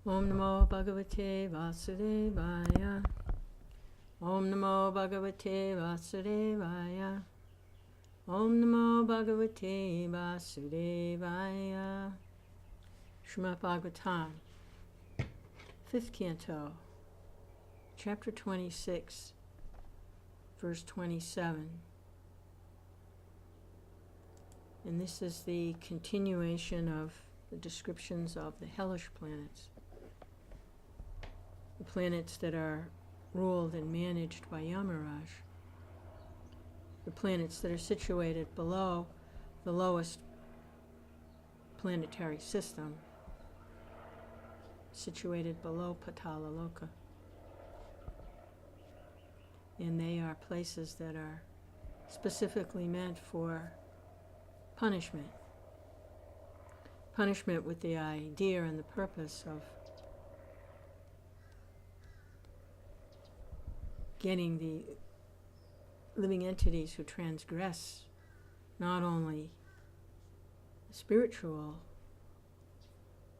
Om Namo Bhagavate Vasudevaya. Om Namo Bhagavate Vasudevaya. Om Namo Bhagavate Vasudevaya. Srimad Bhagavatam, 5th Canto, Chapter 26, verse 27. And this is the continuation of the descriptions of the hellish planets. The planets that are ruled and managed by Yamaraj. The planets that are situated below the lowest planetary system, situated below Patala Loka. And they are places that are specifically meant for punishment. Punishment with the idea and the purpose of getting the living entities who transgress not only the spiritual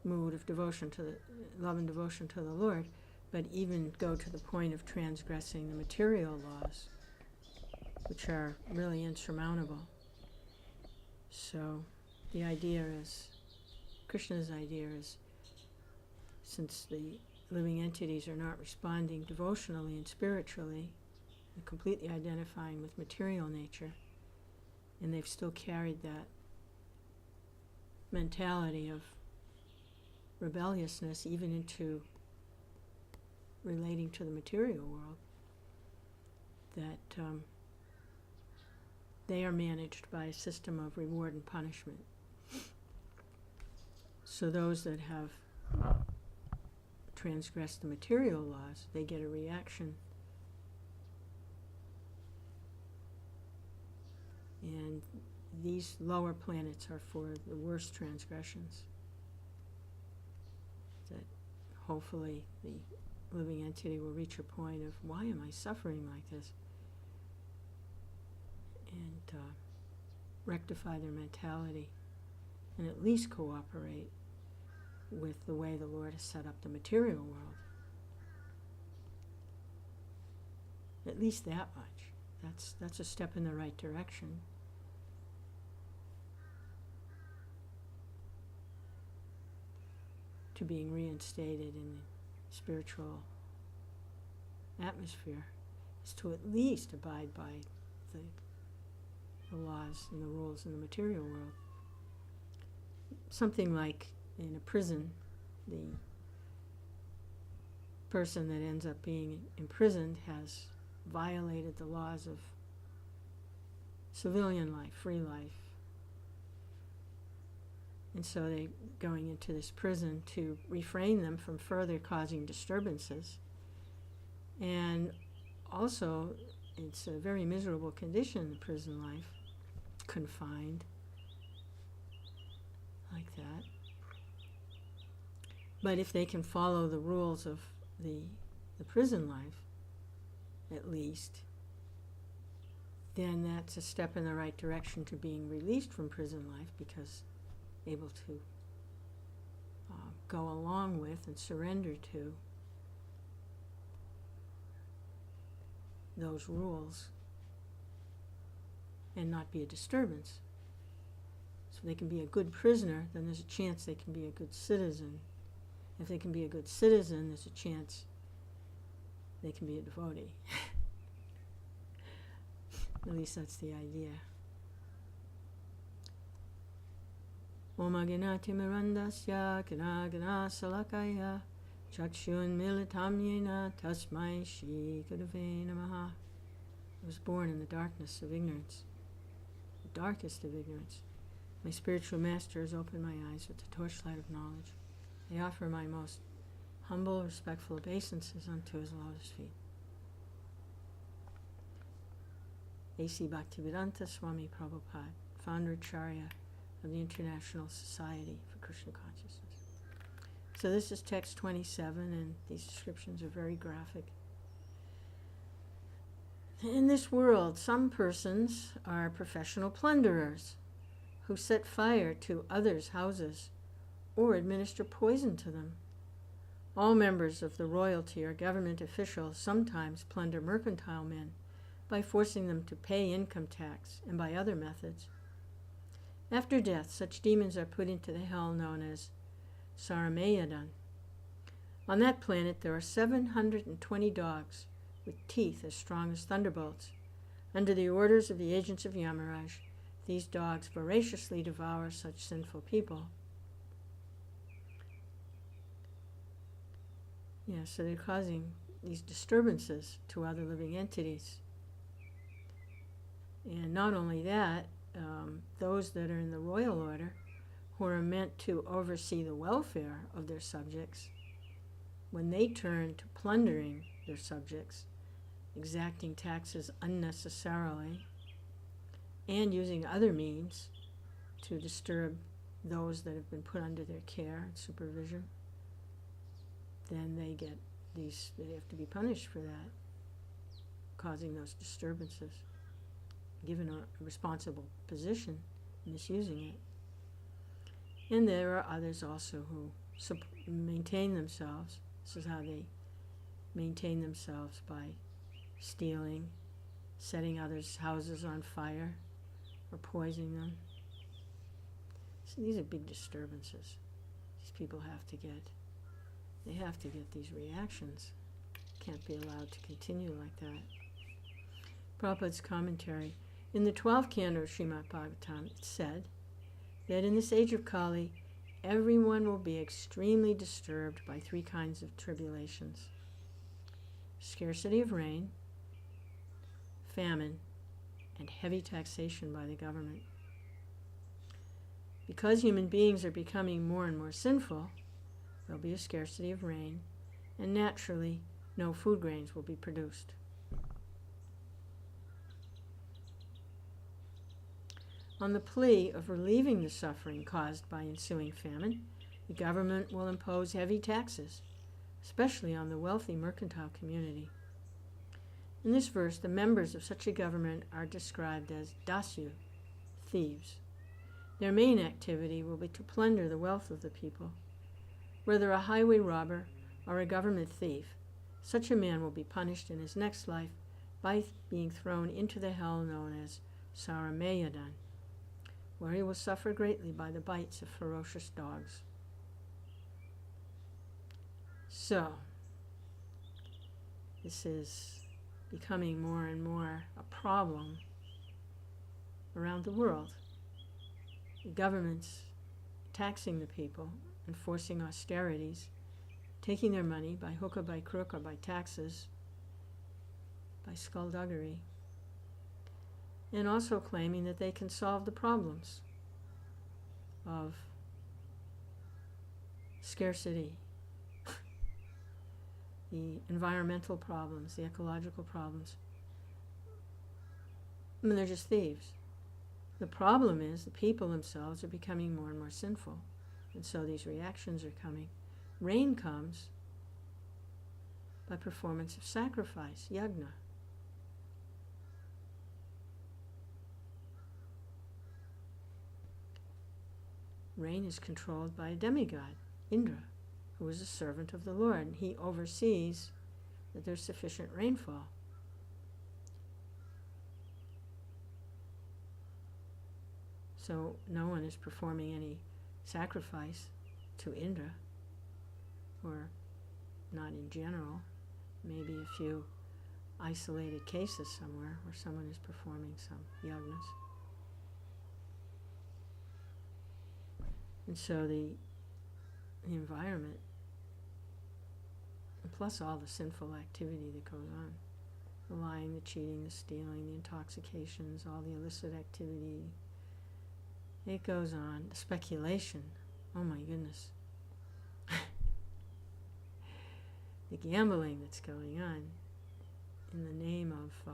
mood of devotion to the love and devotion to the Lord, but even go to the point of transgressing the material laws, which are really insurmountable. So the idea is, Krishna's idea is, since the living entities are not responding devotionally and spiritually, and completely identifying with material nature, and they've still carried that mentality of rebelliousness even into relating to the material world, that they are managed by a system of reward and punishment. So those that have transgressed the material laws, they get a reaction. And these lower planets are for the worst transgressions. That hopefully the living entity will reach a point of, why am I suffering like this? And rectify their mentality and at least cooperate with the way the Lord has set up the material world. At least that much. That's a step in the right direction. To being reinstated in the spiritual atmosphere is to at least abide by the laws and the rules in the material world. Something like in a prison, the person that ends up being imprisoned has violated the laws of civilian life, free life. And so they're going into this prison to refrain them from further causing disturbances. And also, it's a very miserable condition, the prison life, confined, like that. But if they can follow the rules of the prison life, at least, then that's a step in the right direction to being released from prison life, because able to go along with and surrender to those rules and not be a disturbance. So they can be a good prisoner, then there's a chance they can be a good citizen. If they can be a good citizen, there's a chance they can be a devotee. At least that's the idea. Om Agnati Mirandasya Ganagana Salakaya Chakshun Militam Yena Tasmai Shri Gurave Namaha. I was born in the darkness of ignorance, the darkest of ignorance. My spiritual master has opened my eyes with the torchlight of knowledge. I offer my most humble, respectful obeisances unto his lotus feet. A.C. Bhaktivedanta Swami Prabhupada, founder Acharya of the International Society for Krishna Consciousness. So this is text 27, and these descriptions are very graphic. In this world, some persons are professional plunderers who set fire to others' houses or administer poison to them, All members of the royalty or government officials sometimes plunder mercantile men by forcing them to pay income tax and by other methods. After death, such demons are put into the hell known as Saramayana. On that planet there are 720 dogs with teeth as strong as thunderbolts. Under the orders of the agents of Yamaraj, these dogs voraciously devour such sinful people. Yeah, so they're causing these disturbances to other living entities. And not only that, those that are in the royal order, who are meant to oversee the welfare of their subjects, when they turn to plundering their subjects, exacting taxes unnecessarily, and using other means to disturb those that have been put under their care and supervision, then they have to be punished for that, causing those disturbances, given a responsible position, misusing it. And there are others also who maintain themselves. This is how they maintain themselves, by stealing, setting others' houses on fire, or poisoning them. So these are big disturbances. These people have to get these reactions. Can't be allowed to continue like that. Prabhupada's commentary. In the 12th canto of Srimad Bhagavatam, it said that in this age of Kali, everyone will be extremely disturbed by three kinds of tribulations: scarcity of rain, famine, and heavy taxation by the government. Because human beings are becoming more and more sinful, there'll be a scarcity of rain, and naturally, no food grains will be produced. On the plea of relieving the suffering caused by ensuing famine, the government will impose heavy taxes, especially on the wealthy mercantile community. In this verse, the members of such a government are described as dasyu, thieves. Their main activity will be to plunder the wealth of the people. Whether a highway robber or a government thief, such a man will be punished in his next life by being thrown into the hell known as Saramayana, where he will suffer greatly by the bites of ferocious dogs. So, this is becoming more and more a problem around the world. The government's taxing the people, enforcing austerities, taking their money by hook or by crook or by taxes, by skullduggery, and also claiming that they can solve the problems of scarcity, the environmental problems, the ecological problems. I mean, they're just thieves. The problem is the people themselves are becoming more and more sinful, and so these reactions are coming. Rain comes by performance of sacrifice, yajna. Rain is controlled by a demigod, Indra, who is a servant of the Lord, and he oversees that there's sufficient rainfall. So no one is performing any sacrifice to Indra, or not in general, maybe a few isolated cases somewhere where someone is performing some yagnas. And so the environment, plus all the sinful activity that goes on, the lying, the cheating, the stealing, the intoxications, all the illicit activity, it goes on. The speculation, oh my goodness. The gambling that's going on in the name of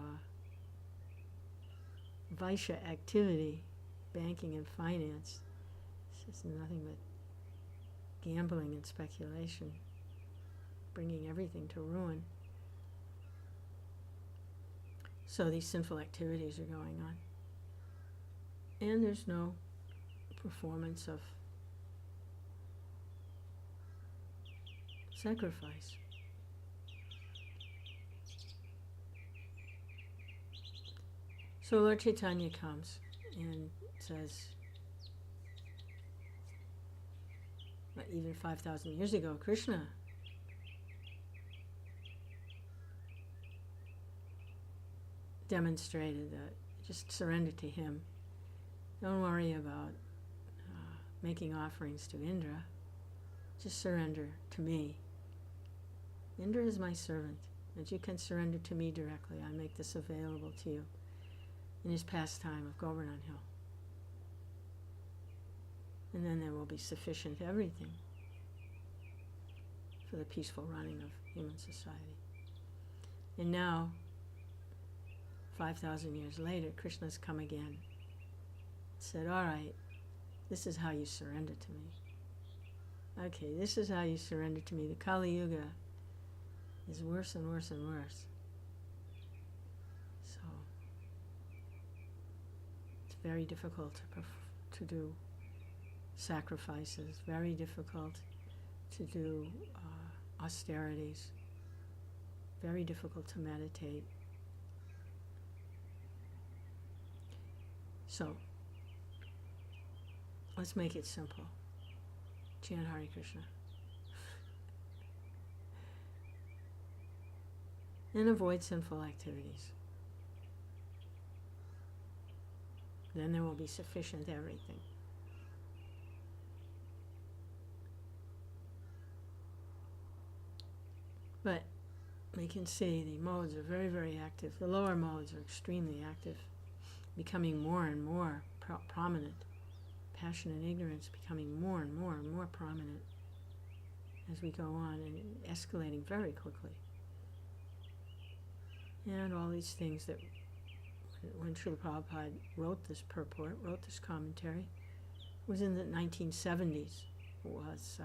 Vaishya activity, banking and finance. It's nothing but gambling and speculation, bringing everything to ruin. So these sinful activities are going on. And there's no performance of sacrifice. So Lord Chaitanya comes and says, even 5,000 years ago, Krishna demonstrated that just surrender to him. Don't worry about making offerings to Indra. Just surrender to me. Indra is my servant, and you can surrender to me directly. I make this available to you in his pastime of Govardhan Hill. And then there will be sufficient everything for the peaceful running of human society. And now, 5,000 years later, Krishna's come again. Said, all right, this is how you surrender to me. Okay, this is how you surrender to me. The Kali Yuga is worse and worse and worse. So, it's very difficult to do sacrifices, very difficult to do austerities, very difficult to meditate. So, let's make it simple. Chant Hare Krishna. And avoid sinful activities. Then there will be sufficient everything. But we can see the modes are very, very active. The lower modes are extremely active, becoming more and more prominent. Passion and ignorance becoming more and more and more prominent as we go on, and escalating very quickly. And all these things that, when Srila Prabhupada wrote this purport, wrote this commentary, was in the 1970s. It was,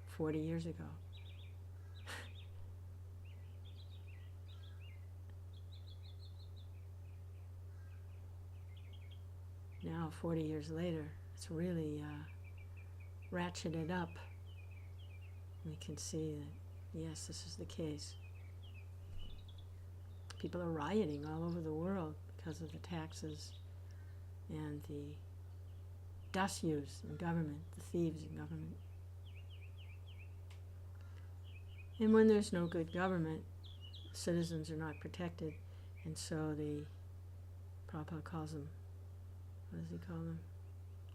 40 years ago. Now, 40 years later, it's really ratcheted up. We can see that, yes, this is the case. People are rioting all over the world because of the taxes and the dasyus in government, the thieves in government. And when there's no good government, citizens are not protected, and so the Prabhupada calls them, what does he call them?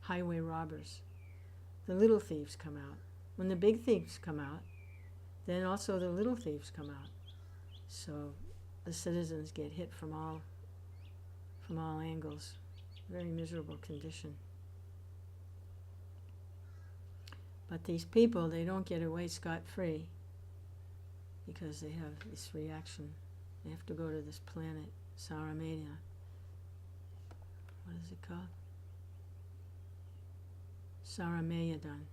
Highway robbers. The little thieves come out. When the big thieves come out, then also the little thieves come out. So the citizens get hit from all angles. Very miserable condition. But these people, they don't get away scot-free because they have this reaction. They have to go to this planet, Sauramania. What is it called? Saramayadan.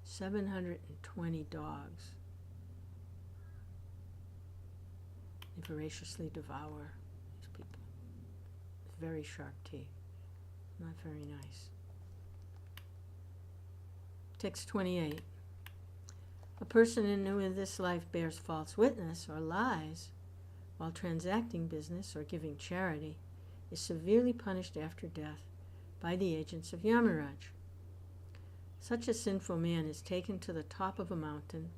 720 dogs. They voraciously devour these people with very sharp teeth. Not very nice. Text 28. A person in who in this life bears false witness or lies while transacting business or giving charity is severely punished after death by the agents of Yamaraj. Such a sinful man is taken to the top of a mountain,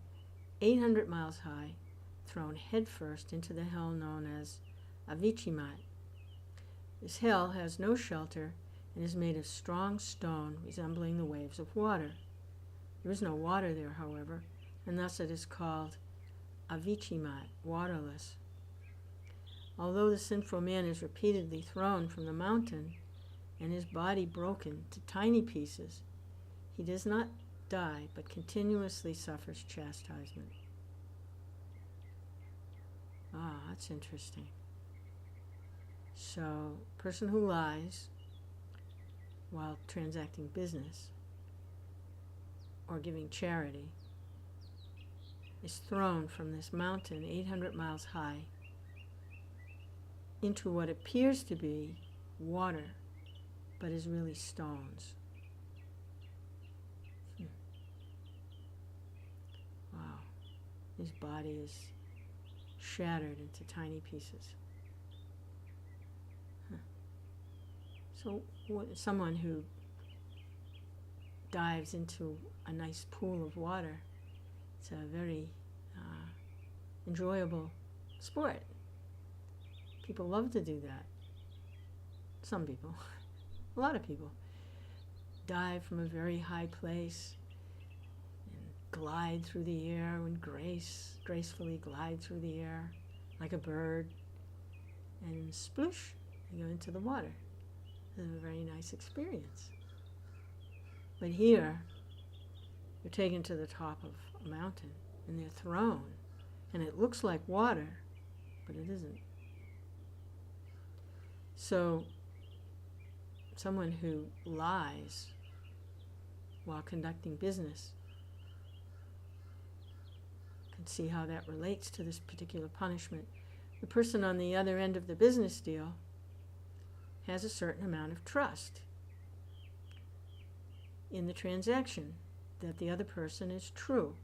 800 miles high, thrown headfirst into the hell known as Avichimat. This hell has no shelter and is made of strong stone resembling the waves of water. There is no water there, however, and thus it is called Avichimat, waterless. Although the sinful man is repeatedly thrown from the mountain and his body broken to tiny pieces, he does not die but continuously suffers chastisement. Ah, that's interesting. So, a person who lies while transacting business or giving charity is thrown from this mountain 800 miles high into what appears to be water, but is really stones. his body is shattered into tiny pieces. So someone who dives into a nice pool of water, it's a very enjoyable sport. People love to do that. Some people, a lot of people, dive from a very high place and glide through the air and gracefully glide through the air like a bird, and sploosh, they go into the water. It's a very nice experience. But here, you're taken to the top of a mountain and they're thrown, and it looks like water, but it isn't. So, someone who lies while conducting business can see how that relates to this particular punishment. The person on the other end of the business deal has a certain amount of trust in the transaction, that the other person is true.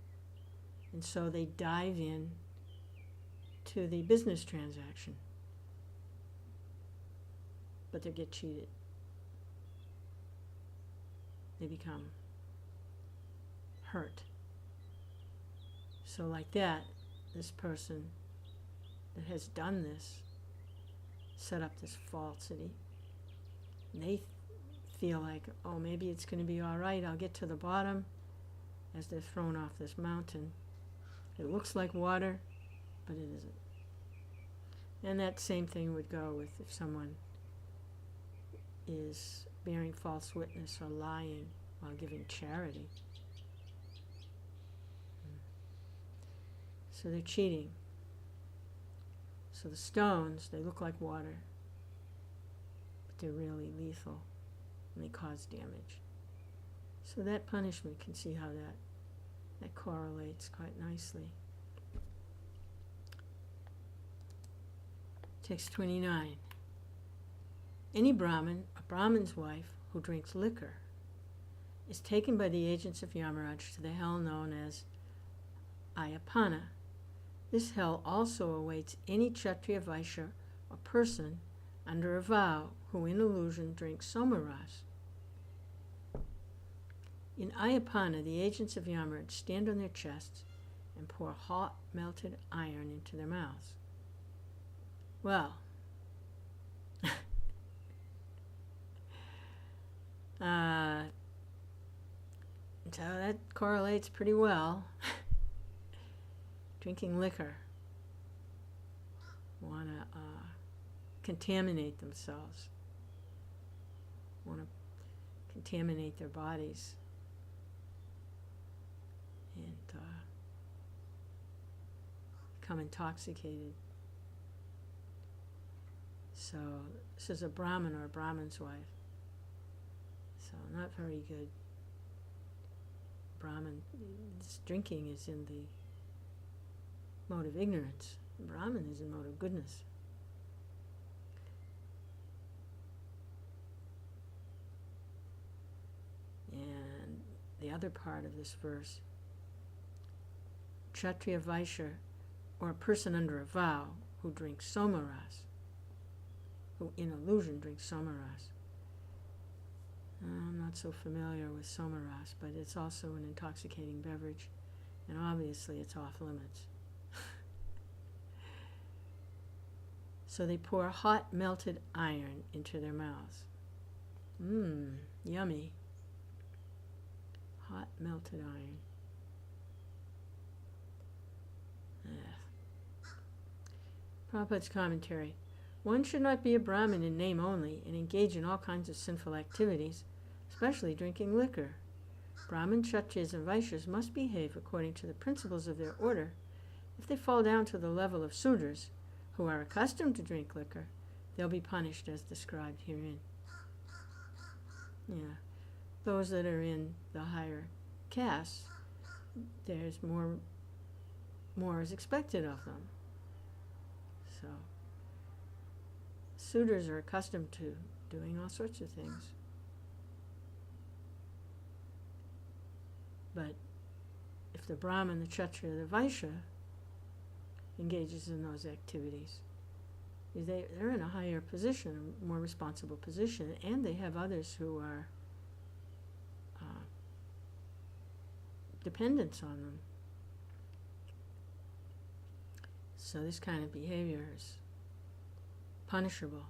And so they dive in to the business transaction. But they get cheated. They become hurt. So like that, this person that has done this set up this falsity. And they feel like, oh, maybe it's going to be all right, I'll get to the bottom, as they're thrown off this mountain. It looks like water, but it isn't. And that same thing would go with if someone is bearing false witness or lying while giving charity. So they're cheating. So the stones, they look like water, but they're really lethal, and they cause damage. So that punishment, can see how that correlates quite nicely. Text 29. Any Brahmin, a Brahmin's wife, who drinks liquor is taken by the agents of Yamaraj to the hell known as Ayapana. This hell also awaits any Kshatriya, Vaishya, or person under a vow who in illusion drinks somaras. In Ayapana, the agents of Yamaraj stand on their chests and pour hot melted iron into their mouths. Well, so that correlates pretty well. Drinking liquor, want to contaminate themselves, want to contaminate their bodies, and become intoxicated. So this is a Brahmin or a Brahmin's wife. So not very good. Brahmin, this drinking is in the mode of ignorance. Brahmin is in mode of goodness. And the other part of this verse, Kshatriya, Vaishya, or a person under a vow who drinks somaras, who in illusion drinks somaras. I'm not so familiar with somaras, but it's also an intoxicating beverage, and obviously it's off limits. So they pour hot melted iron into their mouths. Yummy. Hot melted iron. Prabhupada's commentary. One should not be a Brahmin in name only and engage in all kinds of sinful activities, especially drinking liquor. Brahmin, Kshatriyas, and Vaishyas must behave according to the principles of their order. If they fall down to the level of Sudras, who are accustomed to drink liquor, they'll be punished as described herein. Yeah, those that are in the higher castes, there's more is expected of them. So, Sudras are accustomed to doing all sorts of things. But if the Brahmin, the Kshatriya, the Vaishya engages in those activities. They're in a higher position, a more responsible position, and they have others who are dependents on them. So this kind of behavior is punishable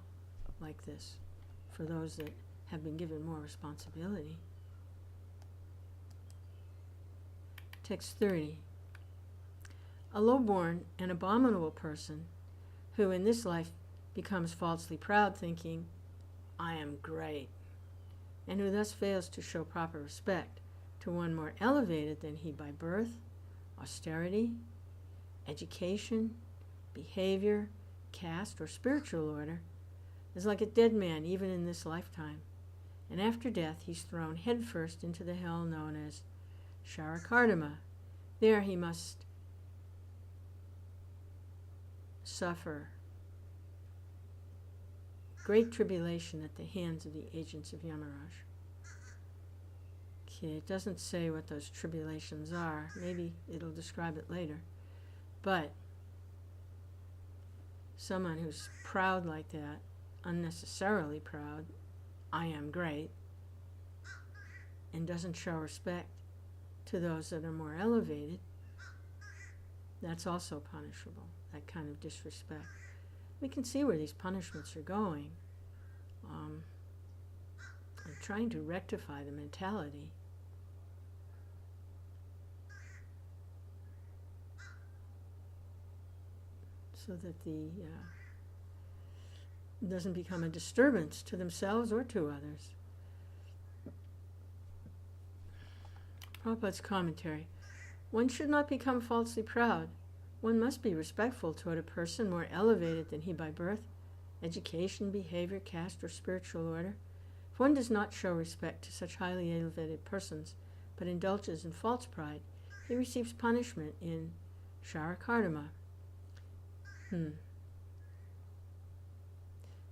like this for those that have been given more responsibility. Text 30. A low-born and abominable person who in this life becomes falsely proud, thinking, I am great, and who thus fails to show proper respect to one more elevated than he by birth, austerity, education, behavior, caste, or spiritual order, is like a dead man even in this lifetime, and after death he's thrown headfirst into the hell known as Sharakardama. There he must suffer great tribulation at the hands of the agents of Yamaraj. Okay, it doesn't say what those tribulations are. Maybe it'll describe it later. But someone who's proud like that, unnecessarily proud, I am great, and doesn't show respect to those that are more elevated, that's also punishable, that kind of disrespect. We can see where these punishments are going. I'm trying to rectify the mentality. So that it doesn't become a disturbance to themselves or to others. Prabhupada's commentary. One should not become falsely proud. One must be respectful toward a person more elevated than he by birth, education, behavior, caste, or spiritual order. If one does not show respect to such highly elevated persons, but indulges in false pride, he receives punishment in Sharakardama.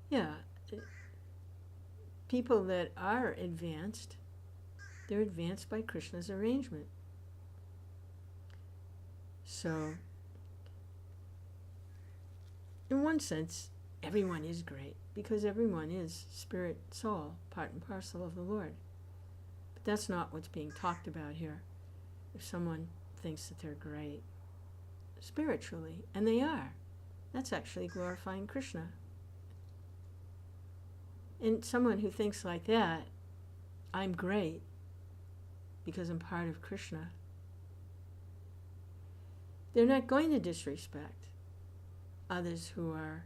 Yeah, people that are advanced, they're advanced by Krishna's arrangement. So, in one sense, everyone is great, because everyone is spirit, soul, part and parcel of the Lord. But that's not what's being talked about here. If someone thinks that they're great spiritually, and they are, that's actually glorifying Krishna. And someone who thinks like that, I'm great because I'm part of Krishna, they're not going to disrespect others who are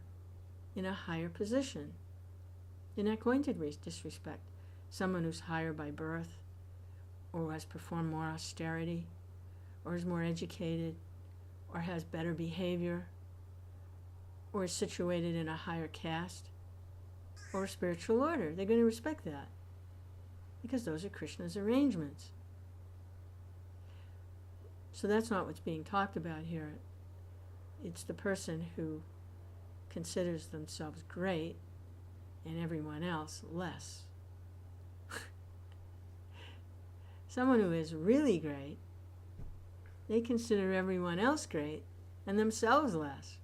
in a higher position. They're not going to disrespect someone who's higher by birth, or has performed more austerity, or is more educated, or has better behavior, or is situated in a higher caste or spiritual order. They're going to respect that because those are Krishna's arrangements. So that's not what's being talked about here. It's the person who considers themselves great and everyone else less. Someone who is really great, they consider everyone else great and themselves less.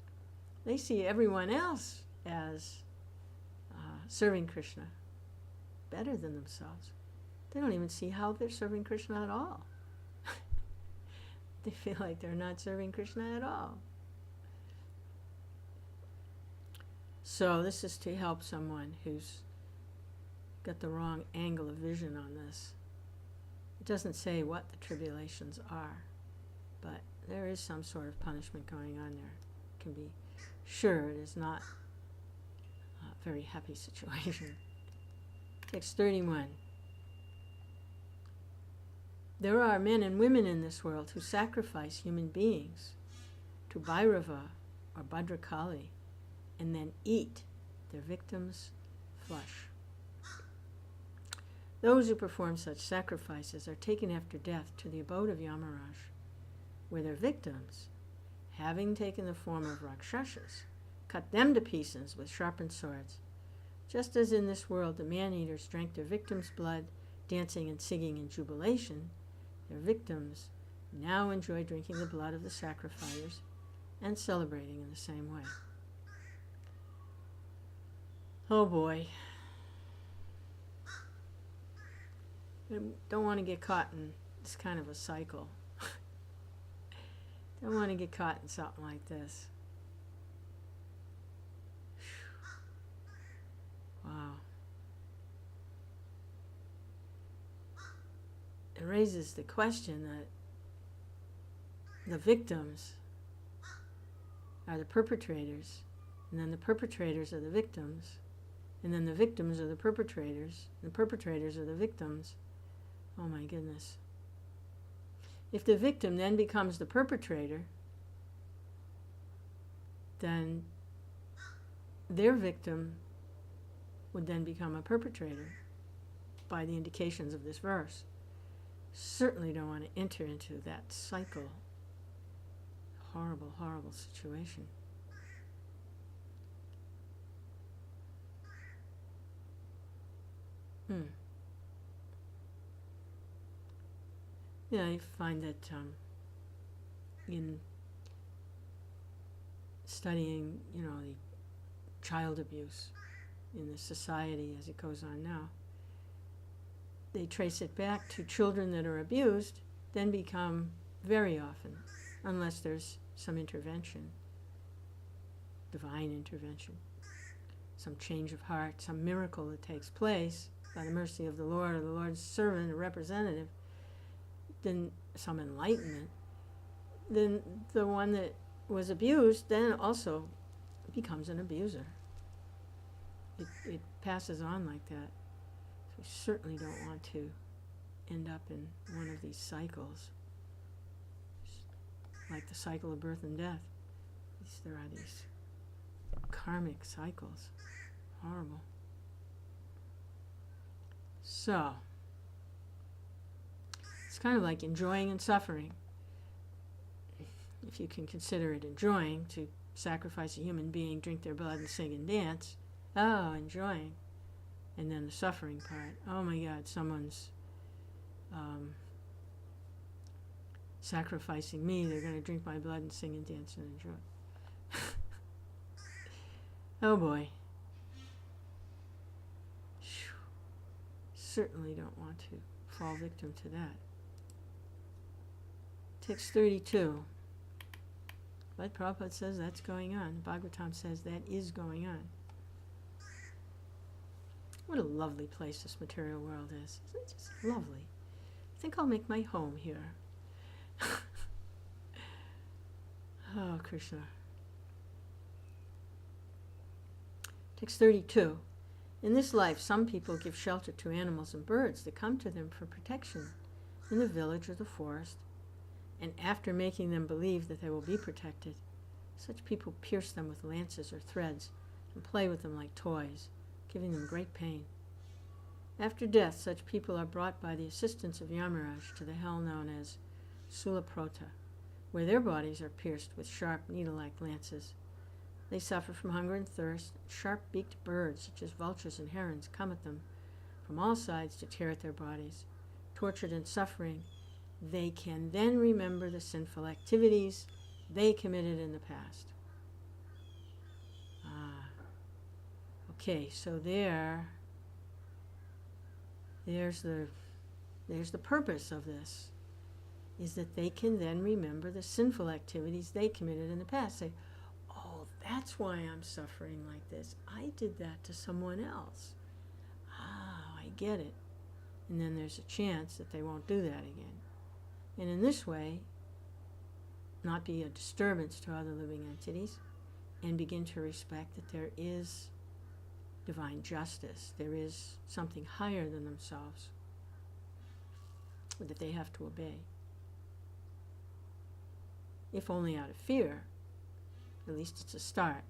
They see everyone else as serving Krishna better than themselves. They don't even see how they're serving Krishna at all. They feel like they're not serving Krishna at all. So this is to help someone who's got the wrong angle of vision on this. It doesn't say what the tribulations are, but there is some sort of punishment going on there. It can be sure it is not a very happy situation. Text 31. There are men and women in this world who sacrifice human beings to Bhairava or Bhadrakali and then eat their victims' flesh. Those who perform such sacrifices are taken after death to the abode of Yamaraj, where their victims, having taken the form of Rakshasas, cut them to pieces with sharpened swords. Just as in this world the man-eaters drank their victims' blood, dancing and singing in jubilation, their victims now enjoy drinking the blood of the sacrificers and celebrating in the same way. Oh boy. I don't want to get caught in this kind of a cycle. Don't want to get caught in something like this. Wow. It raises the question that the victims are the perpetrators, and then the perpetrators are the victims, and then the victims are the perpetrators, and the perpetrators are the victims. Oh my goodness. If the victim then becomes the perpetrator, then their victim would then become a perpetrator by the indications of this verse. Certainly don't want to enter into that cycle. Horrible, horrible situation. Yeah, I find that in studying, the child abuse in the society as it goes on now, they trace it back to children that are abused, then become very often, unless there's some intervention, divine intervention, some change of heart, some miracle that takes place by the mercy of the Lord or the Lord's servant or representative, then some enlightenment, then the one that was abused then also becomes an abuser. It passes on like that. So we certainly don't want to end up in one of these cycles, like the cycle of birth and death. There are these karmic cycles. Horrible. So, it's kind of like enjoying and suffering. If you can consider it enjoying to sacrifice a human being, drink their blood, and sing and dance. Oh, enjoying. And then the suffering part. Oh my God, someone's sacrificing me. They're going to drink my blood and sing and dance and enjoy. Oh boy. Certainly don't want to fall victim to that. Text 32. But Prabhupada says that's going on. Bhagavatam says that is going on. What a lovely place this material world is. It's just lovely. I think I'll make my home here. Oh, Krishna. Text 32. In this life, some people give shelter to animals and birds that come to them for protection in the village or the forest, and after making them believe that they will be protected, such people pierce them with lances or threads and play with them like toys, giving them great pain. After death, such people are brought by the assistance of Yamaraj to the hell known as Sulaprota, where their bodies are pierced with sharp needle-like lances. They suffer from hunger and thirst. Sharp-beaked birds, such as vultures and herons, come at them from all sides to tear at their bodies. Tortured and suffering, they can then remember the sinful activities they committed in the past. Okay, so there's the purpose of this, is that they can then remember the sinful activities they committed in the past. Say, oh, that's why I'm suffering like this. I did that to someone else. I get it. And then there's a chance that they won't do that again. And in this way, not be a disturbance to other living entities, and begin to respect that there is divine justice. There is something higher than themselves that they have to obey. If only out of fear, at least it's a start.